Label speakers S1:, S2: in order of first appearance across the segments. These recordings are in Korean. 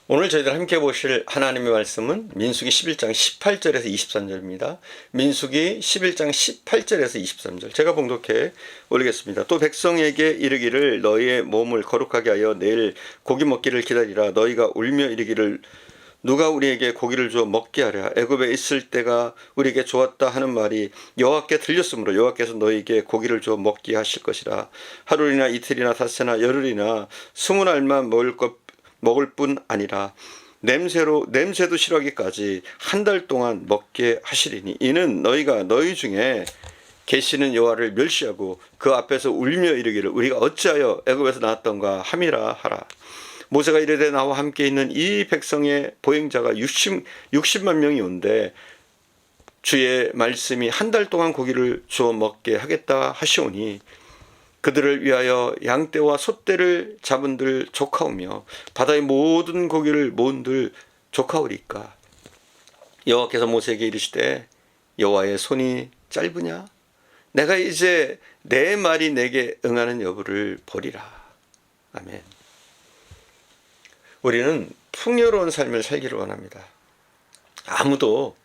S1: 오늘 저희들 함께 보실 하나님의 말씀은 민수기 11장 18절에서 23절입니다. 민수기 11장 18절에서 23절 제가 봉독해 올리겠습니다. 또 백성에게 이르기를 너희의 몸을 거룩하게 하여 내일 고기 먹기를 기다리라. 너희가 울며 이르기를 누가 우리에게 고기를 주어 먹게 하랴. 애굽에 있을 때가 우리에게 좋았다 하는 말이 여호와께 들렸으므로 여호와께서 너희에게 고기를 주어 먹게 하실 것이라. 하루이나 이틀이나 닷새나 열흘이나 20날만 먹을 뿐 아니라 냄새도 싫어하기까지 한 달 동안 먹게 하시리니 이는 너희가 너희 중에 계시는 여호와를 멸시하고 그 앞에서 울며 이르기를 우리가 어찌하여 애굽에서 나왔던가 함이라 하라. 모세가 이르되 나와 함께 있는 이 백성의 보행자가 60만 명이 온데 주의 말씀이 한 달 동안 고기를 주어 먹게 하겠다 하시오니 그들을 위하여 양떼와 소떼를 잡은들 족하오며 바다의 모든 고기를 모은들 족하오리까. 여호와께서 모세에게 이르시되 여호와의 손이 짧으냐? 내가 이제 내 말이 내게 응하는 여부를 보리라. 아멘. 우리는 풍요로운 삶을 살기를 원합니다. 아무도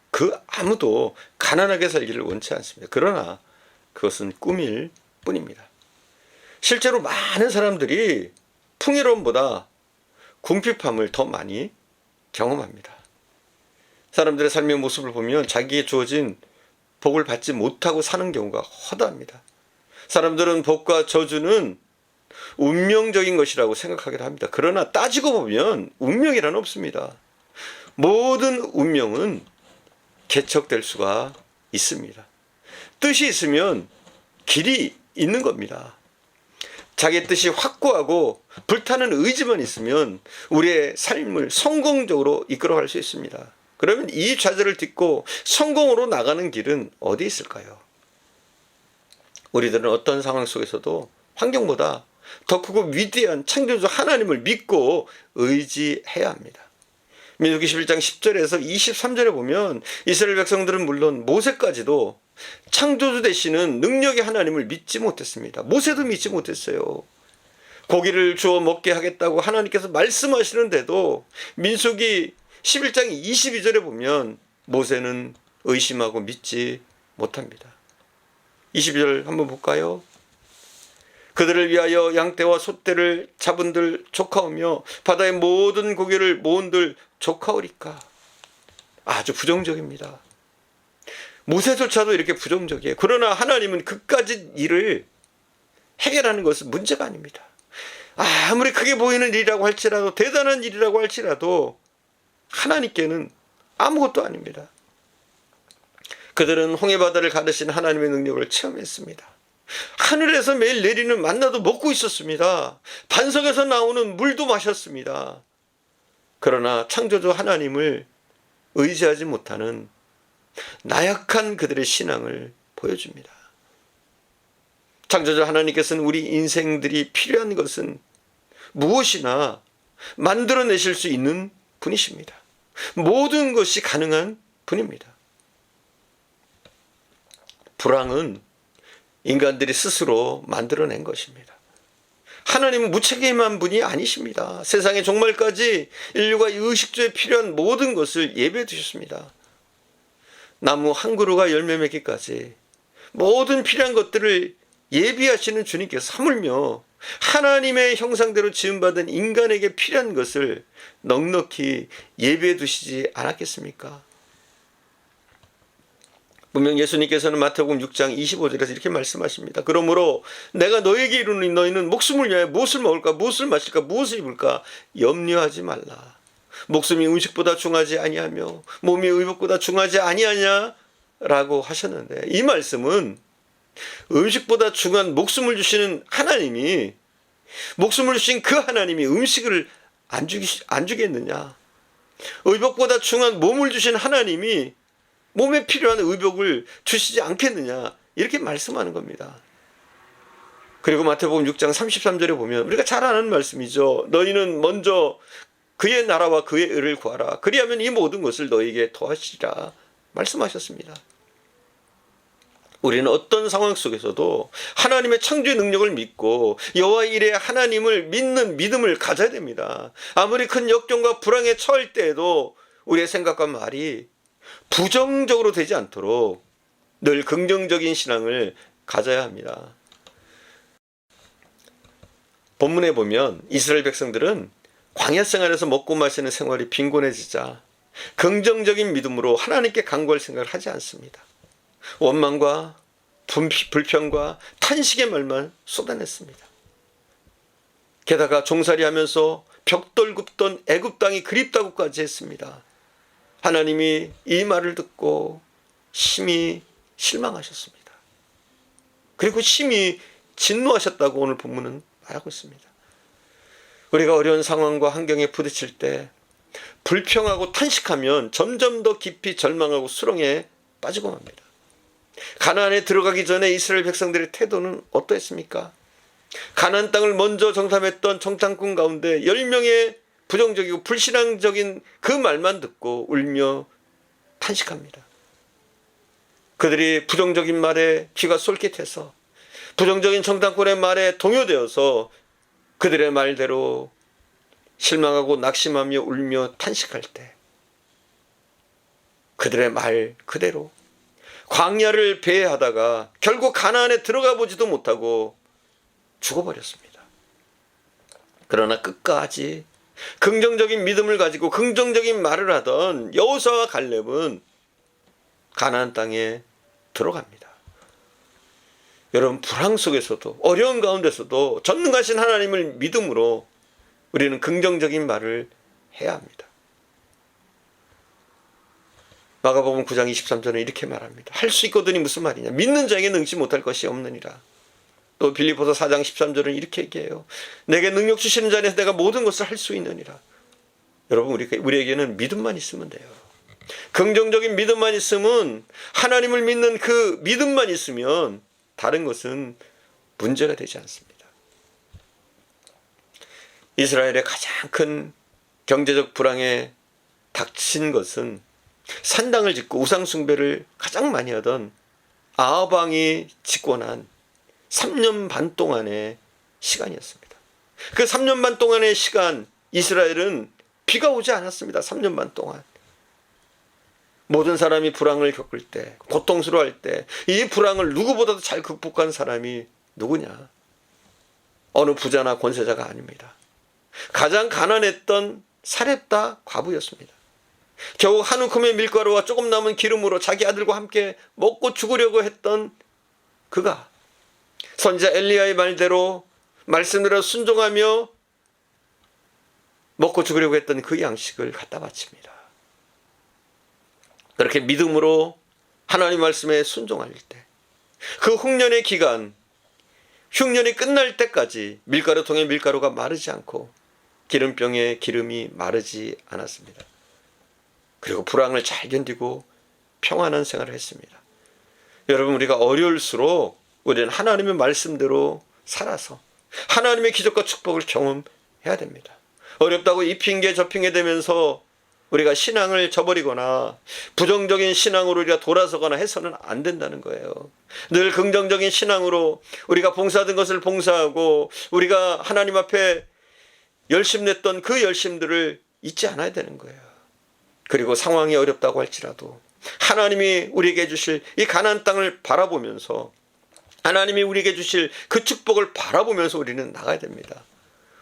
S1: 가난하게 살기를 원치 않습니다. 그러나 그것은 꿈일 뿐입니다. 실제로 많은 사람들이 풍요로움보다 궁핍함을 더 많이 경험합니다. 사람들의 삶의 모습을 보면 자기에 주어진 복을 받지 못하고 사는 경우가 허다합니다. 사람들은 복과 저주는 운명적인 것이라고 생각하기도 합니다. 그러나 따지고 보면 운명이란 없습니다. 모든 운명은 개척될 수가 있습니다. 뜻이 있으면 길이 있는 겁니다. 자기의 뜻이 확고하고 불타는 의지만 있으면 우리의 삶을 성공적으로 이끌어갈 수 있습니다. 그러면 이 좌절을 딛고 성공으로 나가는 길은 어디 있을까요? 우리들은 어떤 상황 속에서도 환경보다 더 크고 위대한 창조주 하나님을 믿고 의지해야 합니다. 민수기 11장 10절에서 23절에 보면 이스라엘 백성들은 물론 모세까지도 창조주 되시는 능력의 하나님을 믿지 못했습니다. 모세도 믿지 못했어요. 고기를 주어 먹게 하겠다고 하나님께서 말씀하시는데도 민수기 11장 22절에 보면 모세는 의심하고 믿지 못합니다. 22절 한번 볼까요? 그들을 위하여 양떼와 소떼를 잡은들 족하오며 바다의 모든 고기를 모은들 족하오리까. 아주 부정적입니다. 모세조차도 이렇게 부정적이에요. 그러나 하나님은 그까짓 일을 해결하는 것은 문제가 아닙니다. 아무리 크게 보이는 일이라고 할지라도 대단한 일이라고 할지라도 하나님께는 아무것도 아닙니다. 그들은 홍해바다를 가르신 하나님의 능력을 체험했습니다. 하늘에서 매일 내리는 만나도 먹고 있었습니다. 반석에서 나오는 물도 마셨습니다. 그러나 창조주 하나님을 의지하지 못하는 나약한 그들의 신앙을 보여줍니다. 창조주 하나님께서는 우리 인생들이 필요한 것은 무엇이나 만들어내실 수 있는 분이십니다. 모든 것이 가능한 분입니다. 불황은 인간들이 스스로 만들어낸 것입니다. 하나님은 무책임한 분이 아니십니다. 세상의 종말까지 인류가 의식주에 필요한 모든 것을 예배해 두셨습니다. 나무 한 그루가 열매 맺기까지 모든 필요한 것들을 예비하시는 주님께서 하물며 하나님의 형상대로 지음받은 인간에게 필요한 것을 넉넉히 예비해 두시지 않았겠습니까? 분명 예수님께서는 마태복음 6장 25절에서 이렇게 말씀하십니다. 그러므로 내가 너에게 이르노니 너희는 목숨을 위하여 무엇을 먹을까 무엇을 마실까 무엇을 입을까 염려하지 말라. 목숨이 음식보다 중하지 아니하며 몸이 의복보다 중하지 아니하냐라고 하셨는데 이 말씀은 음식보다 중한 목숨을 주시는 하나님이 목숨을 주신 그 하나님이 음식을 안 주겠느냐. 의복보다 중한 몸을 주신 하나님이 몸에 필요한 의복을 주시지 않겠느냐 이렇게 말씀하는 겁니다. 그리고 마태복음 6장 33절에 보면 우리가 잘 아는 말씀이죠. 너희는 먼저 그의 나라와 그의 의를 구하라. 그리하면 이 모든 것을 너희에게 더하시리라 말씀하셨습니다. 우리는 어떤 상황 속에서도 하나님의 창조의 능력을 믿고 여호와 이레 하나님을 믿는 믿음을 가져야 됩니다. 아무리 큰 역경과 불황에 처할 때에도 우리의 생각과 말이 부정적으로 되지 않도록 늘 긍정적인 신앙을 가져야 합니다. 본문에 보면 이스라엘 백성들은 광야 생활에서 먹고 마시는 생활이 빈곤해지자 긍정적인 믿음으로 하나님께 간구할 생각을 하지 않습니다. 원망과 불평과 탄식의 말만 쏟아냈습니다. 게다가 종살이하면서 벽돌 굽던 애굽 땅이 그립다고까지 했습니다. 하나님이 이 말을 듣고 심히 실망하셨습니다. 그리고 심히 진노하셨다고 오늘 본문은 말하고 있습니다. 우리가 어려운 상황과 환경에 부딪힐 때 불평하고 탄식하면 점점 더 깊이 절망하고 수렁에 빠지고 맙니다. 가나안에 들어가기 전에 이스라엘 백성들의 태도는 어떠했습니까? 가나안 땅을 먼저 정탐했던 정탐꾼 가운데 10명의 부정적이고 불신앙적인 그 말만 듣고 울며 탄식합니다. 그들이 부정적인 말에 귀가 솔깃해서 부정적인 정탐꾼의 말에 동요되어서 그들의 말대로 실망하고 낙심하며 울며 탄식할 때 그들의 말 그대로 광야를 배회하다가 결국 가나안에 들어가 보지도 못하고 죽어버렸습니다. 그러나 끝까지 긍정적인 믿음을 가지고 긍정적인 말을 하던 여호수아와 갈렙은 가나안 땅에 들어갑니다. 여러분, 불황 속에서도 어려운 가운데서도 전능하신 하나님을 믿음으로 우리는 긍정적인 말을 해야 합니다. 마가복음 9장 23절은 이렇게 말합니다. 할 수 있거든이 무슨 말이냐? 믿는 자에게 능치 못할 것이 없느니라. 또 빌립보서 4장 13절은 이렇게 얘기해요. 내게 능력 주시는 자 안에서 내가 모든 것을 할 수 있느니라. 여러분, 우리에게는 믿음만 있으면 돼요. 긍정적인 믿음만 있으면, 하나님을 믿는 그 믿음만 있으면 다른 것은 문제가 되지 않습니다. 이스라엘의 가장 큰 경제적 불황에 닥친 것은 산당을 짓고 우상 숭배를 가장 많이 하던 아합 왕이 짓고 난 3년 반 동안의 시간이었습니다. 그 3년 반 동안의 시간, 이스라엘은 비가 오지 않았습니다. 3년 반 동안. 모든 사람이 불황을 겪을 때, 고통스러워할 때, 이 불황을 누구보다도 잘 극복한 사람이 누구냐? 어느 부자나 권세자가 아닙니다. 가장 가난했던 사렙다 과부였습니다. 겨우 한 움큼의 밀가루와 조금 남은 기름으로 자기 아들과 함께 먹고 죽으려고 했던 그가 선지자 엘리야의 말대로 말씀대로 순종하며 먹고 죽으려고 했던 그 양식을 갖다 바칩니다. 그렇게 믿음으로 하나님 말씀에 순종할 때, 그 흉년의 기간, 흉년이 끝날 때까지 밀가루통에 밀가루가 마르지 않고 기름병에 기름이 마르지 않았습니다. 그리고 불황을 잘 견디고 평안한 생활을 했습니다. 여러분, 우리가 어려울수록 우리는 하나님의 말씀대로 살아서 하나님의 기적과 축복을 경험해야 됩니다. 어렵다고 이 핑계 저 핑계 대면서 우리가 신앙을 저버리거나 부정적인 신앙으로 우리가 돌아서거나 해서는 안 된다는 거예요. 늘 긍정적인 신앙으로 우리가 봉사하던 것을 봉사하고 우리가 하나님 앞에 열심 냈던 그 열심들을 잊지 않아야 되는 거예요. 그리고 상황이 어렵다고 할지라도 하나님이 우리에게 주실 이 가나안 땅을 바라보면서, 하나님이 우리에게 주실 그 축복을 바라보면서 우리는 나가야 됩니다.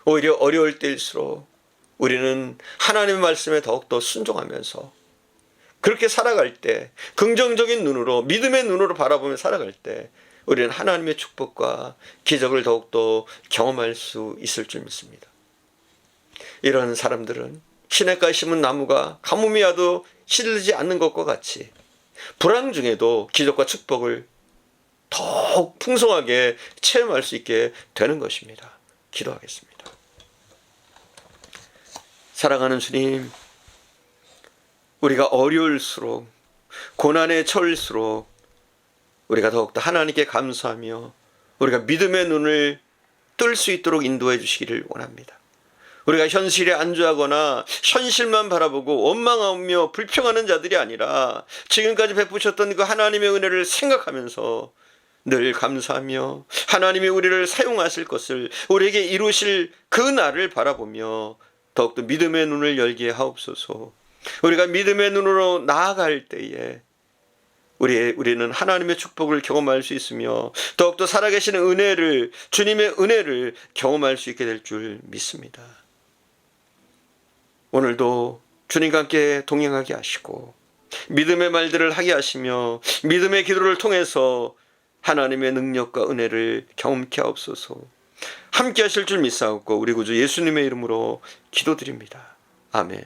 S1: 오히려 어려울 때일수록 우리는 하나님의 말씀에 더욱더 순종하면서 그렇게 살아갈 때, 긍정적인 눈으로, 믿음의 눈으로 바라보며 살아갈 때 우리는 하나님의 축복과 기적을 더욱더 경험할 수 있을 줄 믿습니다. 이런 사람들은 시냇가에 심은 나무가 가뭄이 와도 시들지 않는 것과 같이 불황 중에도 기적과 축복을 더욱 풍성하게 체험할 수 있게 되는 것입니다. 기도하겠습니다. 사랑하는 주님, 우리가 어려울수록, 고난에 처할수록 우리가 더욱더 하나님께 감사하며 우리가 믿음의 눈을 뜰 수 있도록 인도해 주시기를 원합니다. 우리가 현실에 안주하거나 현실만 바라보고 원망하며 불평하는 자들이 아니라 지금까지 베푸셨던 그 하나님의 은혜를 생각하면서 늘 감사하며 하나님이 우리를 사용하실 것을, 우리에게 이루실 그 날을 바라보며 더욱더 믿음의 눈을 열게 하옵소서. 우리가 믿음의 눈으로 나아갈 때에 우리는 하나님의 축복을 경험할 수 있으며 더욱더 살아계시는 은혜를, 주님의 은혜를 경험할 수 있게 될 줄 믿습니다. 오늘도 주님과 함께 동행하게 하시고 믿음의 말들을 하게 하시며 믿음의 기도를 통해서 하나님의 능력과 은혜를 경험케 하옵소서. 함께 하실 줄 믿사옵고 우리 구주 예수님의 이름으로 기도드립니다. 아멘.